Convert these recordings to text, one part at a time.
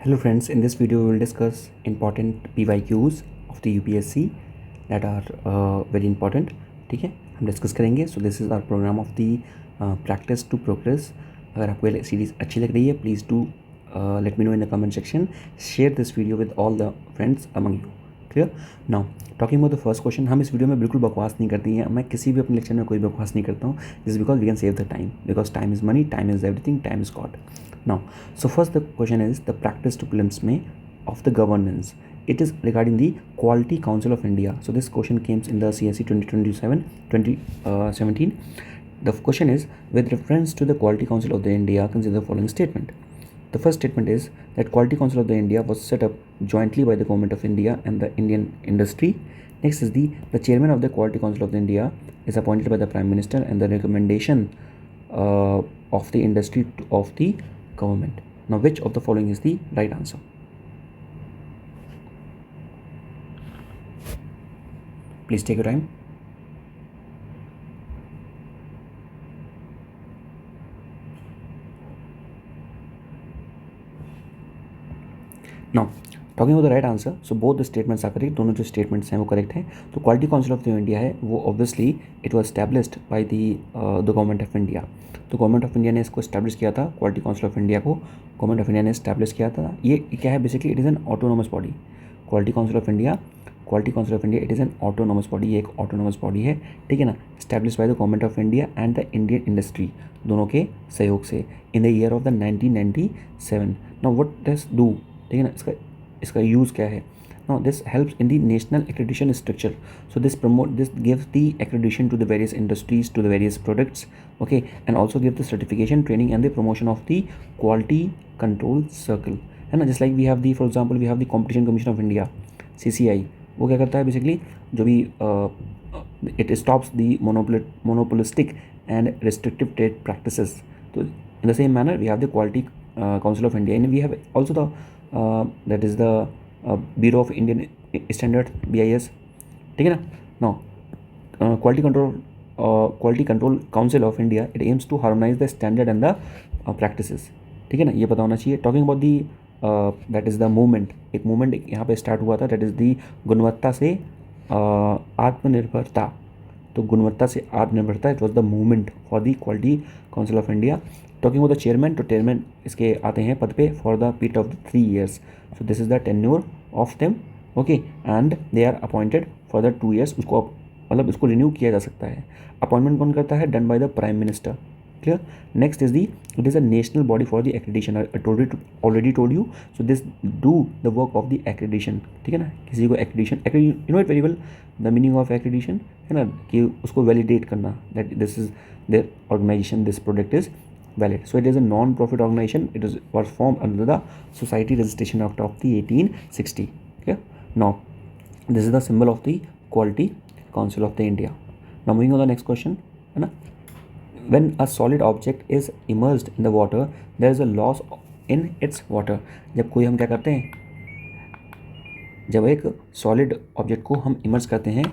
Hello friends, in this video we will discuss important PYQs of the UPSC that are very important. ठीक है, हम discuss करेंगे. So this is our program of the practice to progress. अगर आपको ये series अच्छी लग रही है please do let me know in the comment section. Share this video with all the friends among you. Clear. Now talking about the first question. हम इस video में बिल्कुल बकवास नहीं करती हैं. मैं किसी भी अपने लेक्चर में कोई बकवास नहीं करता हूँ. This because we can save the time, because time is money, time is everything, time is God. Now, so first the question is the practice to prelims में of the governance. It is regarding the Quality Council of India. So this question came in the CSE 2017. The question is, with reference to the Quality Council of the India, consider the following statement. The first statement is that Quality Council of the India was set up jointly by the Government of India and the Indian industry. Next is the chairman of the Quality Council of the India is appointed by the Prime Minister and the recommendation of the industry of the government. Now which of the following is the right answer? Please take your time. Now talking about the right answer. So both the statements are correct. दोनों जो statements हैं वो correct हैं. तो quality council of the India है वो obviously it was established by the government of India. तो government of India ने इसको एस्टैब्लिश किया था. क्वालिटी काउंसिल ऑफ इंडिया को गवर्नमेंट ऑफ इंडिया ने एस्टैब्लिश किया था. ये क्या है basically? It is an autonomous body. Quality council of India it is an autonomous body. ये एक ऑटोनोमस बॉडी है, ठीक है ना. Establish bye the government of India and the Indian industry, दोनों के सहयोग से in the year of the 1997. Now what does do, ठीक है ना. इसका यूज़ क्या है? Now this helps in the national accreditation structure. So this gives the accreditation to the various industries, to the various products, okay, and also gives the certification, training and the promotion of the quality control circle, है ना. Just like we have for example we have the Competition Commission of India, CCI. वो क्या करता है basically? जो भी it stops the monopolistic and restrictive trade practices. तो in the same manner we have the Quality Council of India, and we have also the that is the bureau of Indian standard, BIS, ठीक है ना. Now quality control council of India it aims to harmonise the standard and the practices, ठीक है ना. ये पता होना चाहिए. Talking about the that is the movement. एक मूवमेंट यहाँ पे स्टार्ट हुआ था, दैट इज़ दी गुणवत्ता से आत्मनिर्भरता. तो गुणवत्ता से आत्मनिर्भरता, it was the movement for the quality council of India. Talking about the chairman, तो चेयरमैन इसके आते हैं पद पे for the period of 3 years. So this is the tenure of them, okay, and they are appointed for the 2 years. उसको मतलब इसको renew किया जा सकता है. अपॉइंटमेंट कौन करता है? Done by the prime minister. Clear. Next is it is a national body for the accreditation. I already told you. So this do the work of the accreditation, ठीक है ना. किसी को accreditation, you know it very well the meaning of accreditation, है ना, कि उसको validate करना, that this is their organisation, this product is valid. So it is a non-profit organization. It was formed under the Society Registration Act of the 1860. Okay. Now this is the symbol of the Quality Council of the India. Now moving on to the next question, है ना. When a solid object is immersed in the water, there is a loss in its water. जब कोई हम क्या करते हैं, जब एक सॉलिड ऑब्जेक्ट को हम इमर्स करते हैं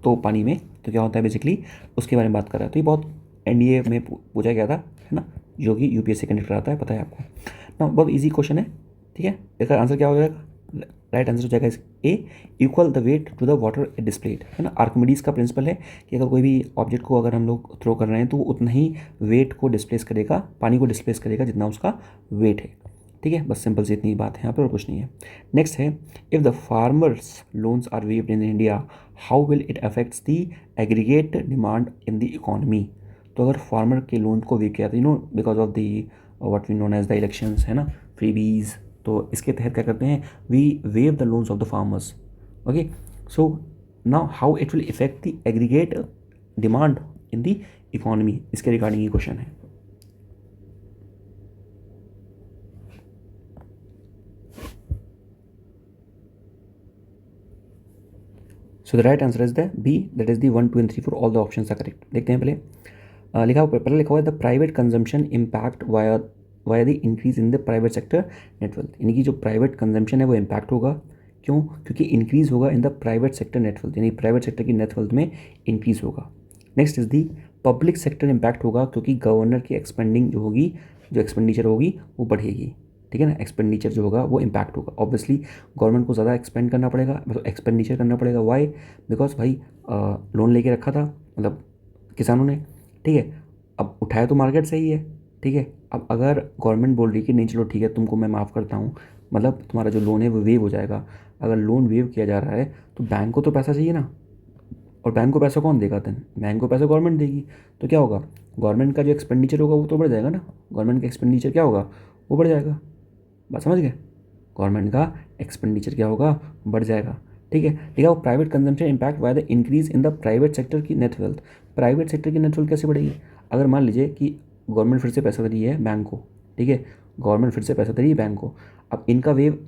तो पानी में, तो क्या होता है बेसिकली, उसके बारे में बात कर रहा है. तो ये बहुत NDA में पूछा गया था, है ना, जो कि UPSC कंडक्ट कराता है, पता है आपको ना. बहुत इजी क्वेश्चन है, ठीक है. इसका आंसर क्या हो जाएगा? राइट आंसर हो जाएगा A, equal the weight to the water displaced, है ना. आर्किमिडीज का प्रिंसिपल है कि अगर कोई भी ऑब्जेक्ट को अगर हम लोग थ्रो कर रहे हैं तो वो उतना ही वेट को डिस्प्लेस करेगा, पानी को डिस्प्लेस करेगा जितना उसका वेट है, ठीक है. बस सिंपल सी इतनी बात है यहाँ पर, और कुछ नहीं है. नेक्स्ट है, if the farmers loans are waived in India, how will it affects the aggregate demand in the economy. तो अगर फार्मर के लोन को वे किया था, because of the what we known as the elections, है ना, freebies, तो इसके तहत क्या करते हैं, we waive the loans of the farmers, okay. So now how it will effect the aggregate demand in the economy, इसके रिगार्डिंग ये क्वेश्चन है. So the right answer is the B, that is the 1, 2 and 3, 4 all the options are correct. देखते हैं पहले. पहले लिखा हुआ है the private consumption impact via the increase in the private sector net wealth. यानी कि जो प्राइवेट कंजम्पशन है वो इम्पैक्ट होगा. क्यों? क्योंकि इंक्रीज होगा इन the private sector net wealth, यानी प्राइवेट सेक्टर की नेट वेल्थ में इंक्रीज होगा. Next is the public sector impact होगा, क्योंकि गवर्नर की एक्सपेंडिंग जो होगी, जो एक्सपेंडिचर होगी वो बढ़ेगी. ठीक है ना, एक्सपेंडिचर जो होगा वो इम्पैक्ट होगा। ऑब्वियसली गवर्नमेंट को ज़्यादा एक्सपेंड करना पड़ेगा, मतलब एक्सपेंडिचर करना पड़ेगा। वाई? बिकॉज भाई लोन लेके रखा था मतलब किसानों ने, ठीक है, अब उठाया तो मार्केट से ही है, ठीक है। अब अगर गवर्नमेंट बोल रही है कि नहीं चलो ठीक है तुमको मैं माफ़ करता हूँ, मतलब तुम्हारा जो लोन है वो वेव हो जाएगा, अगर लोन वेव किया जा रहा है तो बैंक को तो पैसा चाहिए ना, और बैंक को पैसा कौन देगा? देन बैंक को पैसा गवर्नमेंट देगी। तो क्या होगा, गवर्नमेंट का जो एक्सपेंडिचर होगा वो तो बढ़ जाएगा ना, गवर्नमेंट का एक्सपेंडिचर क्या होगा, वो बढ़ जाएगा। बात समझ गए? गवर्नमेंट का एक्सपेंडिचर क्या होगा, बढ़ जाएगा, ठीक है। देखा, वो private consumption impact by the increase in the private sector की नेट वेल्थ। प्राइवेट सेक्टर की नेट वेल्थ कैसे बढ़ेगी? अगर मान लीजिए कि गवर्नमेंट फिर से पैसा दे रही है बैंक को, ठीक है, गवर्नमेंट फिर से पैसा दे रही है बैंक को, अब इनका वेव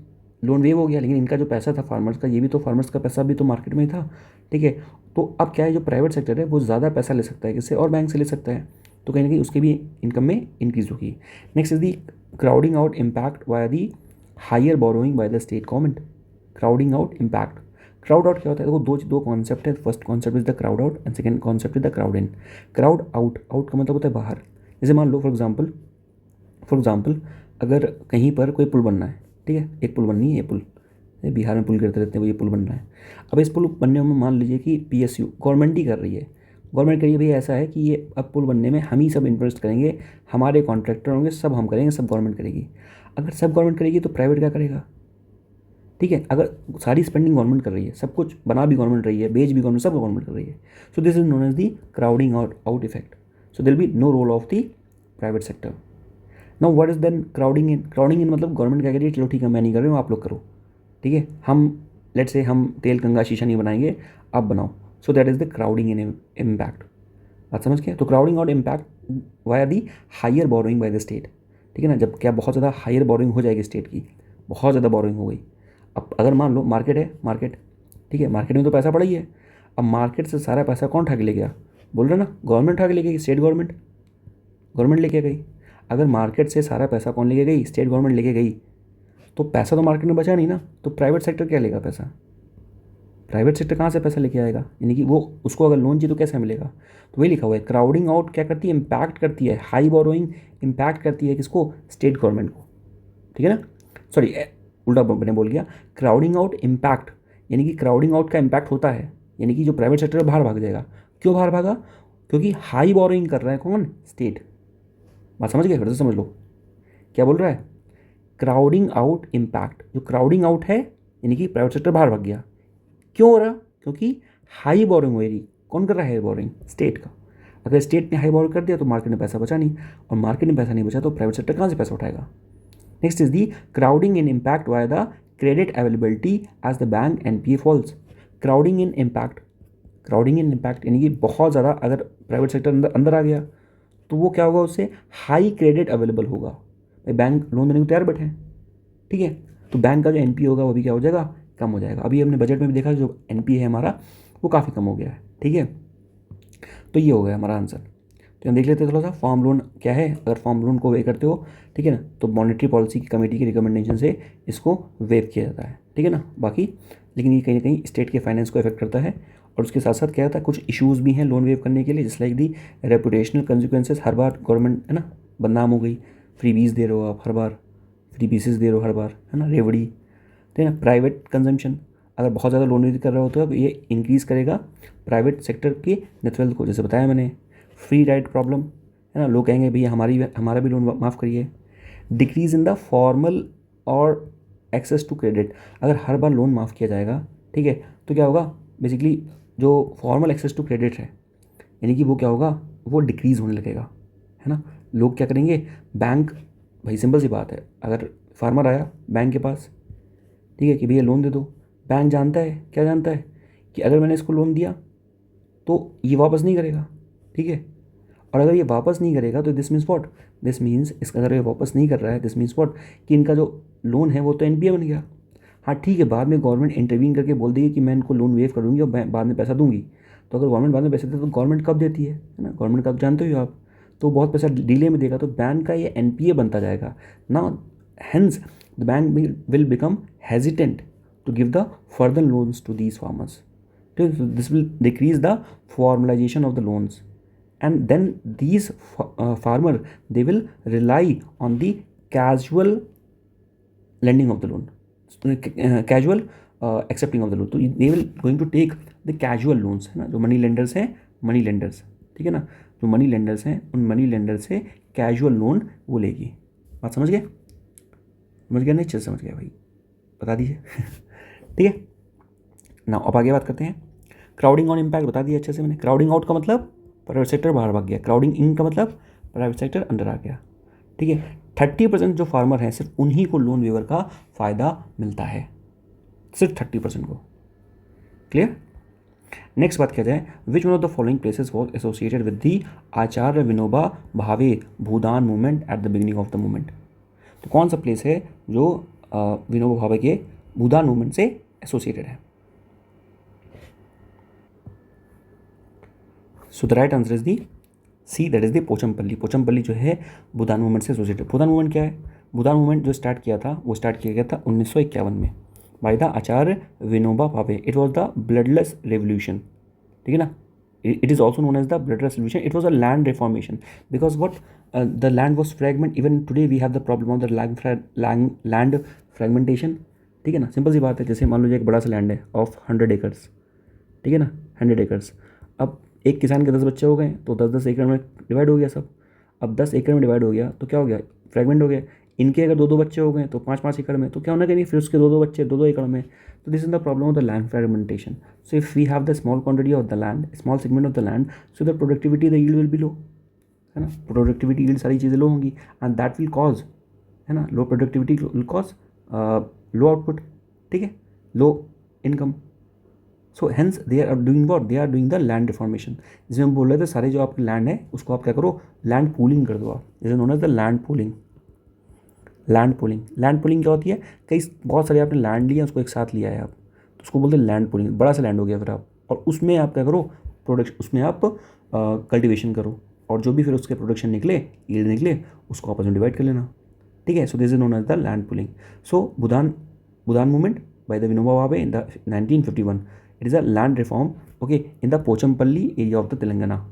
लोन वेव हो गया, लेकिन इनका जो पैसा था फार्मर्स का, ये भी तो फार्मर्स का पैसा भी तो मार्केट में ही था, ठीक है। तो अब क्या है, जो प्राइवेट सेक्टर है वो ज़्यादा पैसा ले सकता है किससे, और बैंक से ले सकता है, तो कहीं ना कहीं उसकी भी इनकम में इंक्रीज होगी। Next is the crowding out impact via the higher borrowing by the state government. Crowding out impact, crowd out क्या होता है? देखो दो कॉन्सेप्ट है। First concept is the crowd out and second concept is the crowd in. Crowd out, out का मतलब होता है बाहर। जैसे मान लो फॉर एग्जाम्पल अगर कहीं पर कोई पुल बनना है, ठीक है, एक पुल बननी है, ये पुल बिहार में पुल गिरते रहते हैं, वो ये पुल बनना है। अब इस पुल बनने में मान लीजिए कि पीएसयू गवर्नमेंट ही कर रही है, गवर्नमेंट करिए भैया ऐसा है कि ये अब पुल बनने में हम ही सब इन्वेस्ट करेंगे, हमारे कॉन्ट्रैक्टर होंगे, सब हम करेंगे, सब गवर्नमेंट करेगी। अगर सब गवर्नमेंट करेगी तो प्राइवेट क्या करेगा? ठीक है, अगर सारी स्पेंडिंग गवर्नमेंट कर रही है, सब कुछ बना भी गवर्नमेंट रही है, बेच भी गवर्नमेंट, सब गवर्नमेंट कर रही है, so this is known as the crowding out effect. So there be no role of the private sector. Now what is then crowding in? Crowding in मतलब गवर्नमेंट क्या करिए, चलो ठीक है मैं नहीं कर रही हूँ, आप लोग करो, ठीक है, हम लेट्स से हम तेल कंगा शीशा नहीं बनाएंगे, आप बनाओ। So that is the crowding in impact. बात समझ गए? तो crowding out impact via the higher borrowing by the state, ठीक है ना। जब क्या बहुत ज़्यादा हायर बोरोइंग हो जाएगी स्टेट की, बहुत ज़्यादा बोरोइंग हो गई। अब अगर मान लो मार्केट है, मार्केट, ठीक है, मार्केट में तो पैसा पड़ा ही है, अब मार्केट से सारा पैसा कौन उठा के ले गया? बोल रहे ना, गवर्नमेंट उठा के ले गई, स्टेट गवर्नमेंट, गवर्नमेंट लेके गई। अगर मार्केट से सारा पैसा कौन लेके गई? स्टेट गवर्नमेंट लेके गई, तो पैसा तो मार्केट में बचा नहीं ना, तो प्राइवेट सेक्टर क्या लेगा पैसा? प्राइवेट सेक्टर कहाँ से पैसा लेके आएगा? यानी कि वो उसको अगर लोन चाहिए तो कैसे मिलेगा? तो वही लिखा हुआ है, क्राउडिंग आउट क्या करती है, इम्पैक्ट करती है, हाई बोरोइंग इम्पैक्ट करती है किसको? स्टेट गवर्नमेंट को, ठीक है ना। सॉरी, उल्टा मैंने बोल गया, क्राउडिंग आउट इम्पैक्ट, यानी कि क्राउडिंग आउट का इम्पैक्ट होता है, यानी कि जो प्राइवेट सेक्टर है बाहर भाग जाएगा। क्यों बाहर भागा? क्योंकि हाई बोरोइंग कर रहा है कौन? स्टेट। बात समझ गए? फिर से समझ लो क्या बोल रहा है। क्राउडिंग आउट इम्पैक्ट, जो क्राउडिंग आउट है यानी कि प्राइवेट सेक्टर बाहर भाग गया। क्यों हो रहा? क्योंकि हाई बोरिंग हो रही। कौन कर रहा है हाई बोरिंग? स्टेट का। अगर स्टेट ने हाई बोरिंग कर दिया तो मार्केट में पैसा बचा नहीं, और मार्केट में पैसा नहीं बचा तो प्राइवेट सेक्टर कहाँ से पैसा उठाएगा? Next is the crowding in impact via the credit availability as the bank NPA falls. Crowding in impact, crowding in impact यानी कि बहुत ज़्यादा अगर प्राइवेट सेक्टर अंदर अंदर आ गया तो वो क्या होगा, उससे हाई क्रेडिट अवेलेबल होगा। भाई बैंक लोन देने को तैयार बैठे हैं, ठीक है, तो बैंक का जो एनपीए होगा वो भी क्या हो जाएगा, कम हो जाएगा। अभी हमने बजट में भी देखा जो एनपीए है हमारा वो काफ़ी कम हो गया है, ठीक है। तो ये हो गया हमारा आंसर। तो हम देख लेते हैं थोड़ा सा फॉर्म लोन क्या है। अगर फॉर्म लोन को वे करते हो, ठीक है ना, तो मॉनेटरी पॉलिसी की कमेटी की रिकमेंडेशन से इसको वेव किया जाता है, ठीक है ना। बाकी लेकिन ये कहीं ना कहीं स्टेट के फाइनेंस को इफेक्ट करता है, और उसके साथ साथ क्या होता है, कुछ इश्यूज़ भी हैं लोन वेव करने के लिए, जिस like the reputational consequences. Her bar government है ना बदनाम हो गई, फ्री बीज दे रहे हो आप हर बार, फ्री पीसेस दे रहे हो हर बार, है ना, रेवड़ी, ठीक है ना। प्राइवेट कंजम्पशन, अगर बहुत ज़्यादा लोन कर रहे हो तो ये इंक्रीज़ करेगा प्राइवेट सेक्टर की नेट वेल्थ को, जैसे बताया मैंने। फ्री राइड प्रॉब्लम, है ना, लोग कहेंगे भैया हमारा भी लोन माफ़ करिए। डिक्रीज़ इन द फॉर्मल और एक्सेस टू क्रेडिट, अगर हर बार लोन माफ़ किया जाएगा, ठीक है, तो क्या होगा, बेसिकली जो फॉर्मल एक्सेस टू क्रेडिट है यानी कि वो क्या होगा, वो डिक्रीज़ होने लगेगा, है ना। लोग क्या करेंगे, बैंक, भाई सिंपल सी बात है, अगर फार्मर आया बैंक के पास, ठीक है, कि भैया लोन दे दो, बैंक जानता है, क्या जानता है, कि अगर मैंने इसको लोन दिया तो ये वापस नहीं करेगा, ठीक है, और अगर ये वापस नहीं करेगा तो this means what, this means इसका अगर ये वापस नहीं कर रहा है, दिस मीन्स व्हाट, कि इनका जो लोन है वो तो एनपीए बन गया। हाँ ठीक है, बाद में गवर्नमेंट इंटरवीन करके बोल देगी कि मैं इनको लोन वेव करूँगी और बाद में पैसा दूंगी। तो अगर गवर्नमेंट बाद में पैसे देती है तो गवर्नमेंट कब देती है ना, गवर्नमेंट का तो जानते ही हो आप, तो बहुत पैसा डिले में देगा, तो बैंक का ये एनपीए बनता जाएगा ना। Hence the bank will become hesitant to give the further loans to these farmers. So this will decrease the formalization of the loans, and then these farmer they will rely on the casual lending of the loan, casual accepting of the loan. तो they will going to take the casual loans, है ना, जो money lenders हैं, money lenders, ठीक है ना, जो money lenders हैं उन मनी लेंडर से कैजुअल लोन वो लेगी। बात समझ गए? समझ गया? नहीं चल समझ गया भाई, बता दीजिए। ठीक है ना, अब आगे बात करते हैं। क्राउडिंग ऑन इम्पैक्ट बता दिया अच्छे से मैंने। क्राउडिंग आउट का मतलब प्राइवेट सेक्टर बाहर भाग गया, क्राउडिंग इन का मतलब प्राइवेट सेक्टर अंदर आ गया। ठीक है, 30% जो फार्मर हैं सिर्फ उन्हीं को लोन वेवर का फ़ायदा मिलता है, सिर्फ 30% को। क्लियर? नेक्स्ट बात किया जाए, which one of the following places was associated with the Acharya Vinoba Bhave Bhoodan movement at the beginning of the movement. तो कौन सा प्लेस है जो विनोबा भावे के भूदान मूवमेंट से एसोसिएटेड है? So the right answer is the C, that is the Pochampally. Pochampally जो है भूदान मूवमेंट से एसोसिएटेड। भूदान मूवमेंट क्या है? भूदान मूवमेंट जो स्टार्ट किया था वो स्टार्ट किया गया था 1951 में by the Acharya Vinoba Bhave. It was the bloodless revolution, ठीक है ना। It is also known as the bloodless revolution. It was a land reformation because what the land was fragment. Even today we have the problem of the land fragmentation, ठीक है ना। Simple सी बात है, जैसे मान लीजिए एक बड़ा सा लैंड है ऑफ 100 एकर्स, ठीक है ना, 100 एकर्स। अब एक किसान के 10 बच्चे हो गए तो 10-10 एकड़ में डिवाइड हो गया सब। अब 10 एकड़ में डिवाइड हो गया तो क्या हो गया? फ्रेगमेंट हो गया। इनके अगर 2-2 बच्चे हो गए तो 5-5 एकड़ में, तो क्या होना चाहिए फिर उसके 2-2 बच्चे 2-2 एकड़ में। तो this is the problem of the land fragmentation. So if we have the small quantity of the land, small segment of the land, so the productivity the yield will be low, है ना। Productivity yield सारी चीज़ें लो होंगी and that will cause, है ना, low productivity will cause low output, ठीक है, low income. So hence they are doing what, they are doing the land reformation. जिसमें हम बोल रहे थे सारे जो आपके लैंड है उसको आप क्या करो, लैंड पूलिंग कर दो आप, जैसे known as the land pooling. Land pooling, land pooling क्या होती है? कई बहुत सारे आपने लैंड लिया उसको एक साथ लिया है आप, तो उसको बोलते हैं लैंड पूलिंग। बड़ा सा लैंड हो गया फिर आप, और उसमें आप क्या करो, प्रोडक्शन, उसमें आप कल्टिवेशन करो, और जो भी फिर उसके प्रोडक्शन निकले, यील्ड निकले, उसको आपस में डिवाइड कर लेना, ठीक है। So this is known as the land pooling. So Bhoodan movement by the Vinoba Bhave in the 1951, it is a land reform, okay, in the Pochampally area of the Telangana,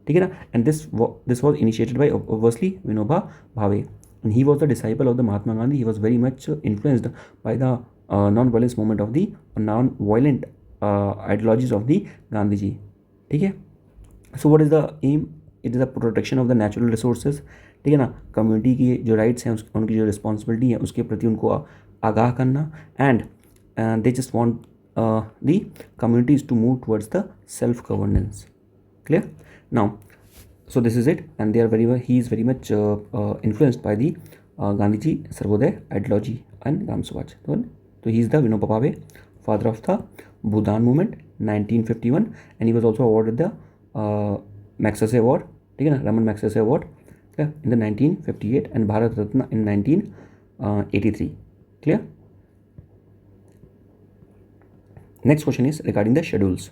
ठीक है ना। And this was initiated by obviously Vinoba Bhave, and he was the disciple of the Mahatma Gandhi. He was very much influenced by the non-violence movement of the non-violent ideologies of the Gandhi ji, ठीक है। So what is the aim? It is the protection of the natural resources, ठीक है ना। Community की जो rights हैं उनकी जो रिस्पॉन्सिबिलिटी है उसके प्रति उनको आगाह करना, and they just want the communities to move towards the self governance. Clear? Now so this is it, and he is very much influenced by the Gandhiji Sarvodaya ideology and Gram Swaj. So he is the Vinoba Bhave, father of the Bhudan movement 1951, and he was also awarded the Magsaysay award, ठीक है ना, Raman Magsaysay award in the 1958 and Bharat Ratna in 1983. Clear? Next question is regarding the schedules.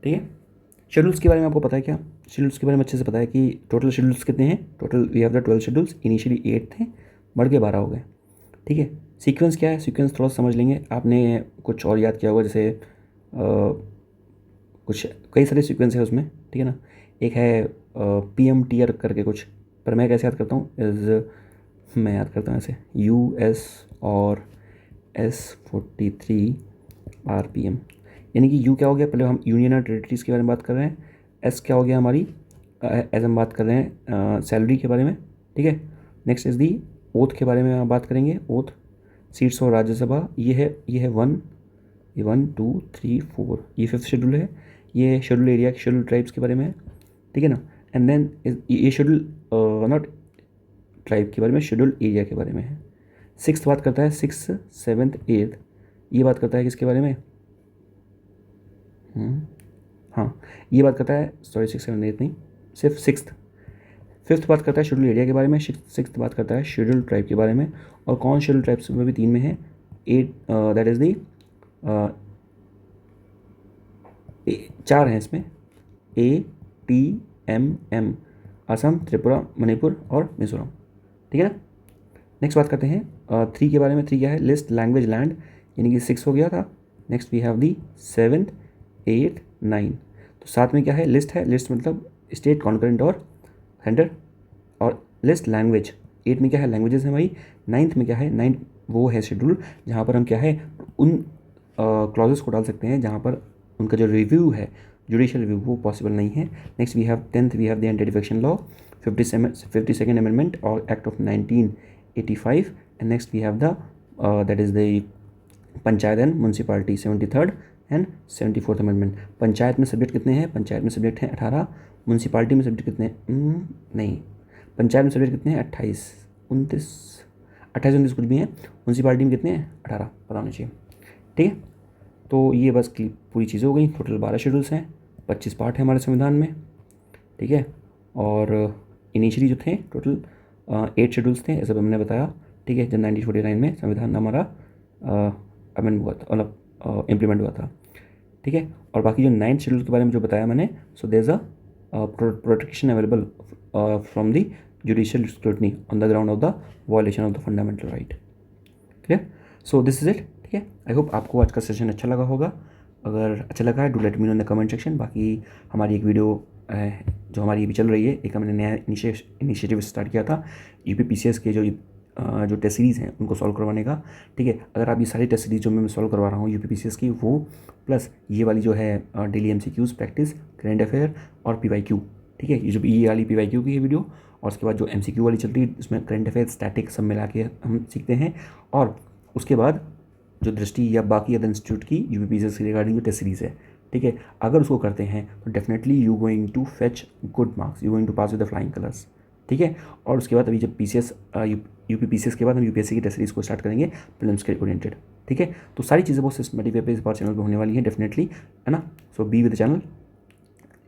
ठीक है, schedules के बारे में आपको पता है क्या? शेड्यूल्स के बारे में अच्छे से पता है कि टोटल शेड्यूल्स कितने हैं? Total we have the 12 schedules. Initially 8 थे, बढ़ के 12 हो गए, ठीक है। सीक्वेंस क्या है? सीक्वेंस थोड़ा समझ लेंगे। आपने कुछ और याद किया होगा, जैसे कुछ कई सारे सीक्वेंस है उसमें, ठीक है ना। एक है PMTR करके कुछ, पर मैं कैसे याद करता हूँ मैं याद करता हूँ ऐसे US और S43 RPM, यानी कि यू क्या हो गया, पहले हम यूनियन और टेरिटरीज़ के बारे में बात कर रहे हैं। एस क्या हो गया हमारी, एज हम बात कर रहे हैं सैलरी के बारे में, ठीक है। नेक्स्ट इज़ दी ओथ के बारे में हम बात करेंगे। ओथ, सीट्स और राज्यसभा, ये है 1 2 3 4, ये 5th शेड्यूल है। ये शेड्यूल एरिया, शेड्यूल ट्राइब्स के बारे में है, ठीक है ना। एंड देन ये शेड्यूल नॉट ट्राइब के बारे में, शेड्यूल एरिया के बारे में है। 6th बात करता है, 6th 7th 8th, ये बात करता है किसके बारे में? हाँ, ये बात करता है, सॉरी 6 7 8 नहीं, सिर्फ 6th। 5th बात करता है शेड्यूल एरिया के बारे में, 6th बात करता है शेड्यूल ट्राइब के बारे में। और कौन शेड्यूल ट्राइब्स में भी 3 में है? 8, दैट इज़ दी 4 हैं इसमें, ATMM, असम, त्रिपुरा, मणिपुर और मिजोरम, ठीक है ना। नेक्स्ट बात करते हैं 3 के बारे में। 3 क्या है? लिस्ट लैंग्वेज लैंड, यानी कि 6 हो गया था। Next we have the 7th 8 9, तो 7 में क्या है, लिस्ट है, लिस्ट मतलब स्टेट, कॉन्करेंट और सेंटर, और लिस्ट लैंग्वेज। 8 में क्या है, लैंग्वेजेस हैं भाई। 9th में क्या है, 9th वो है शेड्यूल जहाँ पर हम क्या है उन क्लॉजेस को डाल सकते हैं जहाँ पर उनका जो रिव्यू है, जुडिशियल रिव्यू, वो पॉसिबल नहीं है। Next we have 10th, we have the anti defection law, 52nd amendment और act of 1985, and next we have the that is the panchayat and municipality 73rd and 74th amendment. Panchayat में subject कितने हैं, पंचायत में subject हैं 18, municipality में subject कितने हैं, नहीं, पंचायत में सब्जेक्ट कितने हैं 28, 29, 28, 29 कुछ भी हैं। म्यूनसिपालिटी में कितने हैं 18, पता होना चाहिए। ठीक है, तो ये बस की पूरी चीज़ें हो गई। टोटल 12 शेड्यूल्स हैं, 25 पार्ट है हमारे संविधान में। ठीक है, और इनिशियली जो थे टोटल 8 शेड्यूल्स थे, ऐसा हमने बताया। ठीक है, जब 1949 में संविधान हमारा अमेंड हुआ था, मतलब इम्प्लीमेंट हुआ था। ठीक है, और बाकी जो 9th शेड्यूल के बारे में जो बताया मैंने, so there is a protection available from the judicial scrutiny on the ground of the violation of the fundamental right. Clear, so this is it. ठीक है, आई होप आपको आज का सेशन अच्छा लगा होगा। अगर अच्छा लगा है do let me know in the comment section. बाकी हमारी एक वीडियो जो हमारी अभी चल रही है, एक हमने नया इनिशिएटिव स्टार्ट किया था यूपीपीसीएस के जो टेस्ट सीरीज़ हैं उनको सॉल्व करवाने का। ठीक है, अगर आप ये सारी टेस्ट सीरीज़ जो मैं सॉल्व करवा रहा हूँ यूपीपीसीएस की, वो प्लस ये वाली जो है daily MCQs practice, current affair और पीवाईक्यू। ठीक है, ये जो ये वाली पीवाईक्यू की है वीडियो, और उसके बाद जो एमसीक्यू वाली चल रही है उसमें करंट अफेयर, स्टैटिक सब मिला के हम सीखते हैं। और उसके बाद जो दृष्टि या बाकी अदर इंस्टीट्यूट की यूपीपीसीएस की रिगार्डिंग जो टेस्ट सीरीज़ है, ठीक है, अगर उसको करते हैं तो definitely you going to fetch good marks, you going to pass with the flying colours. ठीक है, और उसके बाद अभी जब पीसीएस यूपीपीसीएस के बाद हम यूपीएससी की टेस्ट सीरीज़ को स्टार्ट करेंगे प्रीलिम्स के ओरिएंटेड। ठीक है, तो सारी चीज़ें बहुत सिस्टमेटिक वे पे इस बार चैनल पे होने वाली हैं डेफिनेटली, है ना। So be with the channel,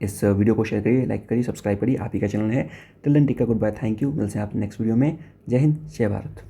इस वीडियो को शेयर करिए, लाइक करिए, सब्सक्राइब करिए, आप ही का चैनल है। Till then take a goodbye, thank you. मिलते हैं आप नेक्स्ट वीडियो में। जय हिंद, जय भारत।